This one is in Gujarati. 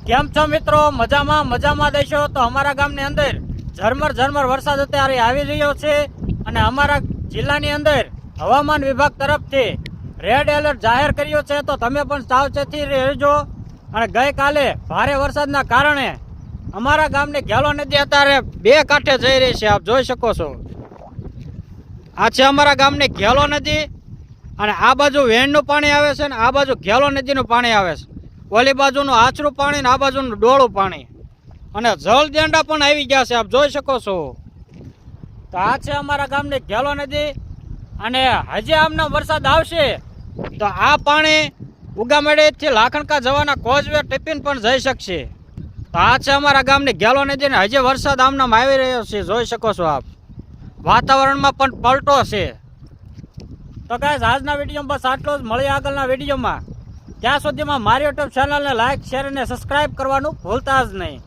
કેમ છો મિત્રો? મજામાં દેશો તો અમારા ગામની અંદર ઝરમર વરસાદ અત્યારે આવી રહ્યો છે અને અમારા જિલ્લાની અંદર હવામાન વિભાગ તરફથી રેડ એલર્ટ જાહેર કર્યો છે, તો તમે પણ સાવચેતી રહેજો. અને ગઈકાલે ભારે વરસાદના કારણે અમારા ગામની ઘેલો નદી અત્યારે બે કાંઠે જઈ રહી છે. આપ જોઈ શકો છો, આ છે અમારા ગામની ઘેલો નદી અને આ બાજુ વેણનું પાણી આવે છે ને આ બાજુ ઘેલો નદીનું પાણી આવે છે. ઓલી બાજુનું આછરું પાણી ને આ બાજુનું ડોળું પાણી અને જળ દેંડા પણ આવી ગયા છે. આપ જોઈ શકો છો. તો આ છે અમારા ગામની ઘેલો નદી અને હજી આમનો વરસાદ આવશે તો આ પાણી ઉગામેડીથી લાખણકા જવાના કોઝવે ટિફિન પણ જઈ શકશે. તો આ છે અમારા ગામની ઘેલો નદી ને હજી વરસાદ આમનામ આવી રહ્યો છે. જોઈ શકો છો આપ, વાતાવરણમાં પણ પલટો છે. તો ગાઈસ, આજના વિડીયોમાં બસ આટલું જ. મળીએ આગળના વિડીયોમાં. ત્યાં સુધીમાં મારી યુટ્યુબ ચેનલને લાઈક, શેર અને સબસ્ક્રાઈબ કરવાનું ભૂલતા જ નહીં.